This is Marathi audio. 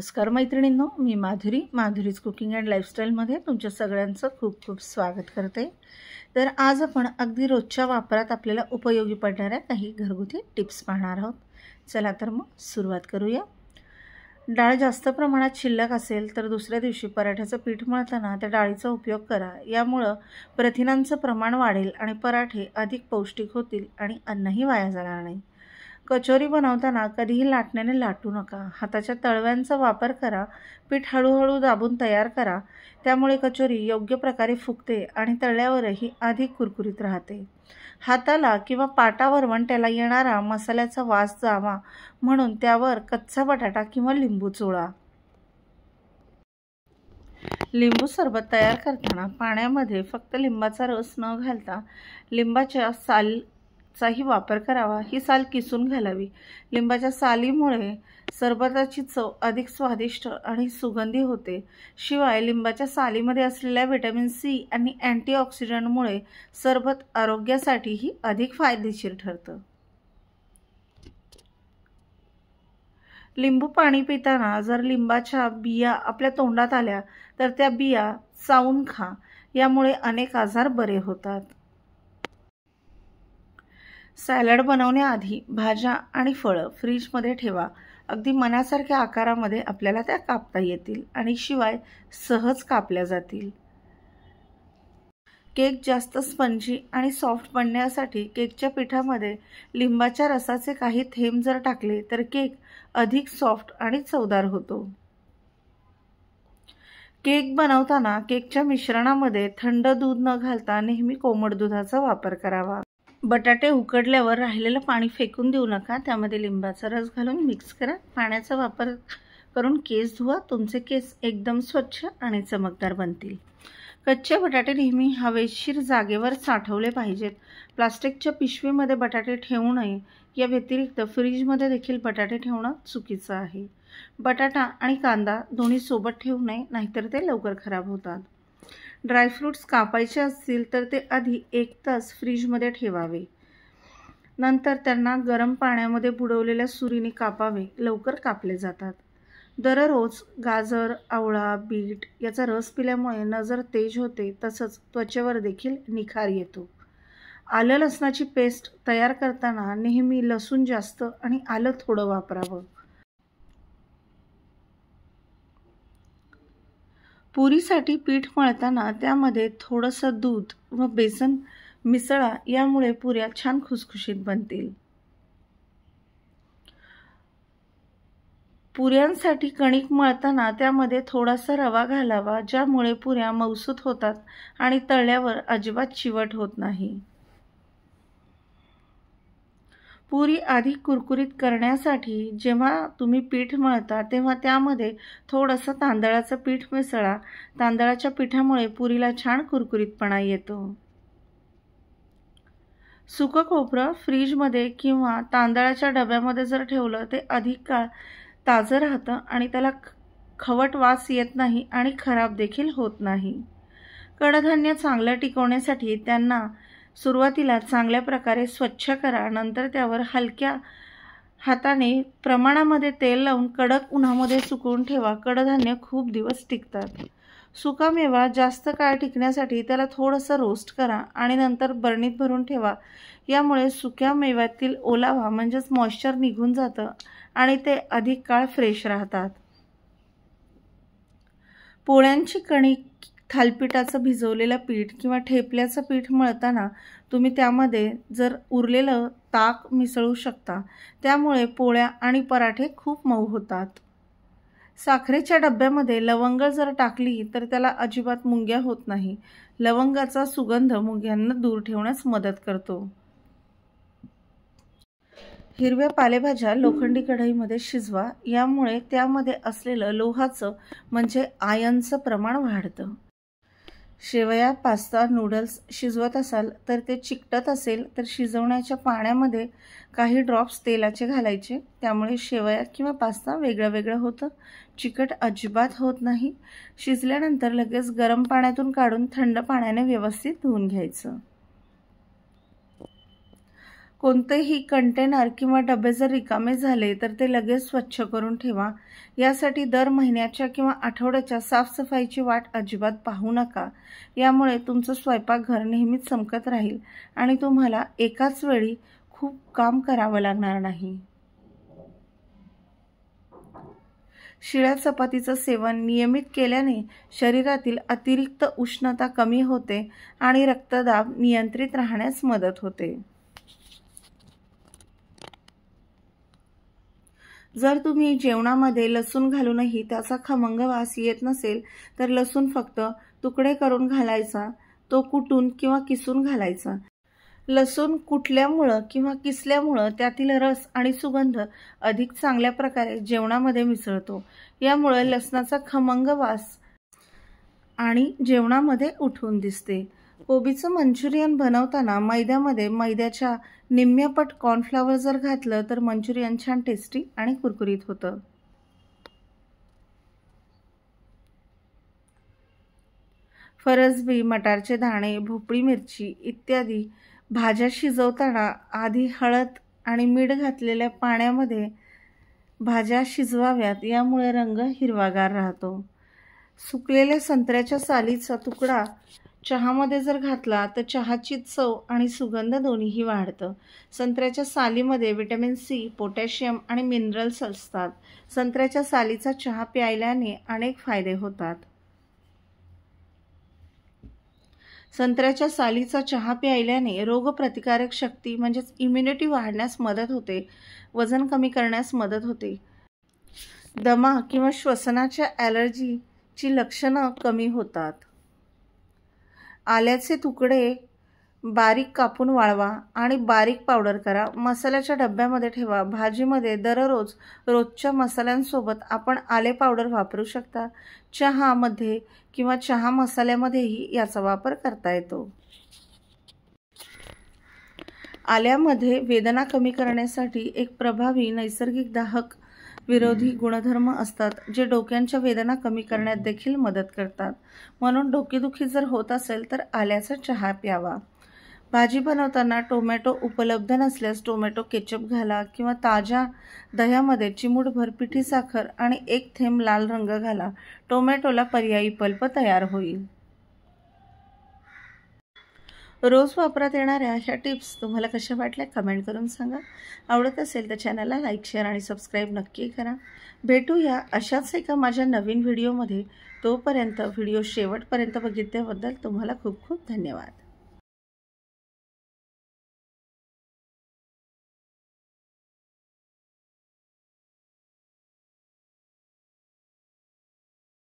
नमस्कार मैत्रिणींनो, मी माधुरीज कुकिंग अँड लाईफस्टाईलमध्ये तुमच्या सगळ्यांचं खूप खूप स्वागत करते। तर आज आपण अगदी रोजच्या वापरात आपल्याला उपयोगी पडणाऱ्या काही घरगुती टिप्स पाहणार आहोत। चला तर मग सुरुवात करूया। डाळ जास्त प्रमाणात शिल्लक असेल तर दुसऱ्या दिवशी पराठ्याचं पीठ मळताना त्या डाळीचा उपयोग करा। यामुळे प्रथिनांचं प्रमाण वाढेल आणि पराठे अधिक पौष्टिक होतील आणि अन्नही वाया जाणार नाही। कचोरी बनवताना कधीही लाटण्याने लाटू नका, हाताच्या तळव्यांचा वापर करा। पीठ हळूहळू दाबून तयार करा, त्यामुळे कचोरी योग्य प्रकारे फुगते आणि तळल्यावरही अधिक कुरकुरीत राहते। हाताला किंवा पाटावर वरवंट्याला येणारा मसाल्याचा वास जावा म्हणून त्यावर कच्चा बटाटा किंवा लिंबू चोळा। लिंबू सरबत तयार करताना पाण्यामध्ये फक्त लिंबाचा रस न घालता लिंबाच्या सालीचाही वापर करावा। ही साल किसून घालावी। लिंबाच्या सालीमुळे सरबताची चव अधिक स्वादिष्ट आणि सुगंधी होते। शिवाय लिंबाच्या सालीमध्ये असलेल्या व्हिटॅमिन सी आणि अँटीऑक्सिडंटमुळे सरबत आरोग्यासाठीही अधिक फायदेशीर ठरतं। लिंबू पाणी पिताना जर लिंबाच्या बिया आपल्या तोंडात आल्या तर त्या बिया चावून खा, यामुळे अनेक आजार बरे होतात। सॅलड बनवण्याआधी भाज्या आणि फळं फ्रीजमध्ये ठेवा। अगदी मनासारख्या आकारामध्ये आपल्याला त्या कापता येतील आणि शिवाय सहज कापल्या जातील। केक जास्त स्पंजी आणि सॉफ्ट बनण्यासाठी केकच्या पिठामध्ये लिंबाच्या रसाचे काही थेंब जर टाकले तर केक अधिक सॉफ्ट आणि चवदार होतो। केक बनवताना केकच्या मिश्रणामध्ये थंड दूध न घालता नेहमी कोमट दुधाचा वापर करावा। बटाटे उकडल्यावर राहिलेलं पाणी फेकून देऊ नका, त्यामध्ये लिंबाचा रस घालून मिक्स करा। पाण्याचा वापर करून केस धुवा, तुमचे केस एकदम स्वच्छ आणि चमकदार बनतील। कच्चे बटाटे नेहमी हवेशीर जागेवर साठवले पाहिजेत। प्लास्टिकच्या पिशवीमध्ये बटाटे ठेवू नये। या व्यतिरिक्त फ्रीजमध्ये देखील बटाटे ठेवणं चुकीचं आहे। बटाटा आणि कांदा दोन्ही सोबत ठेवू नये, नाहीतर ते लवकर खराब होतात। ड्रायफ्रूट्स कापायचे असतील तर ते आधी 1 तास फ्रीजमध्ये ठेवावे, नंतर त्यांना गरम पाण्यामध्ये बुडवलेल्या सुरीने कापावे, लवकर कापले जातात। दररोज गाजर, आवळा, बीट याचा रस पिल्यामुळे नजर तेज होते, तसंच त्वचेवर देखील निखार येतो। आलं लसणाची पेस्ट तयार करताना नेहमी लसूण जास्त आणि आलं थोडं वापरावं। पुरीसाठी पीठ मळताना त्यामध्ये थोडंसं दूध व बेसन मिसळा, यामुळे पुऱ्या छान खुसखुशीत बनतील। पुऱ्यांसाठी कणिक मळताना त्यामध्ये थोडासा रवा घालावा, ज्यामुळे पुऱ्या मऊसूत होतात आणि तळल्यावर अजिबात चिवट होत नाही। पुरी अधिक कुरकुरीत करण्यासाठी जेव्हा तुम्ही पीठ मळता तेव्हा त्यामध्ये थोडंसं तांदळाचं पीठ मिसळा। तांदळाच्या पिठामुळे पुरीला छान कुरकुरीतपणा येतो। सुकं खोबरं फ्रीजमध्ये किंवा तांदळाच्या डब्यामध्ये जर ठेवलं ते अधिक काळ ताजं राहतं आणि त्याला खवट वास येत नाही आणि खराब देखील होत नाही। कडधान्य चांगलं टिकवण्यासाठी त्यांना सुरुवातीला चांगल्या प्रकारे स्वच्छ करा, नंतर त्यावर हलक्या हाताने प्रमाणामध्ये तेल लावून कडक उन्हामध्ये सुकवून ठेवा। कडधान्य खूप दिवस टिकतात। सुकामेवा जास्त काळ टिकण्यासाठी त्याला थोडंसं रोस्ट करा आणि नंतर बरणीत भरून ठेवा। यामुळे सुक्या मेव्यातील ओलावा म्हणजेच मॉइश्चर निघून जातं आणि ते अधिक काळ फ्रेश राहतात। पोळ्यांची कणिक, थालीपीठाचं भिजवलेलं पीठ किंवा ठेपल्याचं पीठ मळताना तुम्ही त्यामध्ये जर उरलेलं ताक मिसळू शकता, त्यामुळे पोळ्या आणि पराठे खूप मऊ होतात। साखरेच्या डब्यामध्ये लवंग जर टाकली तर त्याला अजिबात मुंग्या होत नाही। लवंगाचा सुगंध मुंग्यांना दूर ठेवण्यास मदत करतो। हिरव्या पालेभाज्या लोखंडी कढईमध्ये शिजवा, यामुळे त्यामध्ये असलेलं लोहाचं म्हणजे आयर्नचं प्रमाण वाढतं। शेवया, पास्ता, नूडल्स शिजवत असाल तर ते चिकटत असेल तर शिजवण्याच्या पाण्यामध्ये काही ड्रॉप्स तेलाचे घालायचे, त्यामुळे शेवया किंवा पास्ता वेगळं होतं, चिकट अजिबात होत नाही। शिजल्यानंतर लगेच गरम पाण्यातून काढून थंड पाण्याने व्यवस्थित धुवून घ्यायचं। कोणतेही कंटेनर किंवा डबे जर रिकामे झाले तर ते लगेच स्वच्छ करून ठेवा। यासाठी दर महिन्याच्या किंवा आठवड्याच्या साफसफाईची वाट अजिबात पाहू नका। यामुळे तुमचं स्वयंपाकघर नेहमीच चमकत राहील आणि तुम्हाला एकाच वेळी खूप काम करावं लागणार नाही। शिळ्या चपातीचं सेवन नियमित केल्याने शरीरातील अतिरिक्त उष्णता कमी होते आणि रक्तदाब नियंत्रित राहण्यास मदत होते। जर तुम्ही जेवणामध्ये लसूण घालूनही त्याचा खमंग वास येत नसेल तर लसूण फक्त तुकडे करून घालायचा, तो कुटून किंवा किसून घालायचा। लसूण कुटल्यामुळे किंवा किसल्यामुळे त्यातील रस आणि सुगंध अधिक चांगल्या प्रकारे जेवणामध्ये मिसळतो। यामुळे लसणाचा खमंग वास आणि जेवणामध्ये उठून दिसते। कोबीचं मंचुरियन बनवताना मैद्यामध्ये मैद्याच्या निम्म्यापट कॉर्नफ्लॉवर जर घातलं तर मंचुरियन छान टेस्टी आणि कुरकुरीत होतं। फरसबी, मटारचे दाणे, भोपळी मिरची इत्यादी भाज्या शिजवताना आधी हळद आणि मीठ घातलेल्या पाण्यामध्ये भाज्या शिजवाव्यात, यामुळे रंग हिरवागार राहतो। सुकलेल्या संत्र्याच्या सालीचा तुकडा चहामध्ये जर घातला तर चहाची चव आणि सुगंध दोन्हीही वाढतं। संत्र्याच्या सालीमध्ये व्हिटॅमिन सी, पोटॅशियम आणि मिनरल्स असतात। संत्र्याच्या सालीचा चहा प्यायल्याने अनेक फायदे होतात। संत्र्याच्या सालीचा चहा प्यायल्याने रोगप्रतिकारक शक्ती म्हणजेच इम्युनिटी वाढण्यास मदत होते, वजन कमी करण्यास मदत होते, दमा किंवा श्वसनाच्या ॲलर्जीची लक्षणं कमी होतात। आल्याचे तुकडे बारीक कापून वाळवा आणि बारीक पावडर करा, मसाल्याच्या डब्यामध्ये ठेवा। भाजीमध्ये दररोज रोजच्या मसाल्यांसोबत आपण आले पावडर वापरू शकता। चहामध्ये किंवा चहा मसाल्यामध्येही याचा वापर करता येतो। आल्यामध्ये वेदना कमी करण्यासाठी एक प्रभावी नैसर्गिक दाहक विरोधी गुणधर्म असतात, जे डोक्याच्या वेदना कमी करण्यात देखील मदत करतात। म्हणून डोकेदुखी जर होत असेल तर आल्याचा चहा प्यावा। भाजी बनवताना टोमॅटो उपलब्ध नसल्यास टोमॅटो केचप घाला किंवा ताज्या दह्यामध्ये चिमूटभर पिठी साखर आणि 1 थेंब लाल रंग घाला। टोमॅटोला पर्यायी पल्प तयार होईल। रोज वापरात येणाऱ्या ह्या टिप्स तुम्हाला कशा वाटल्या कमेंट करून सांगा। आवडत असेल तर चॅनलला लाईक, शेअर आणि सबस्क्राईब नक्की करा। भेटूया अशाच एका माझ्या नवीन व्हिडिओमध्ये। तोपर्यंत व्हिडिओ शेवटपर्यंत बघितल्याबद्दल तुम्हाला खूप खूप धन्यवाद।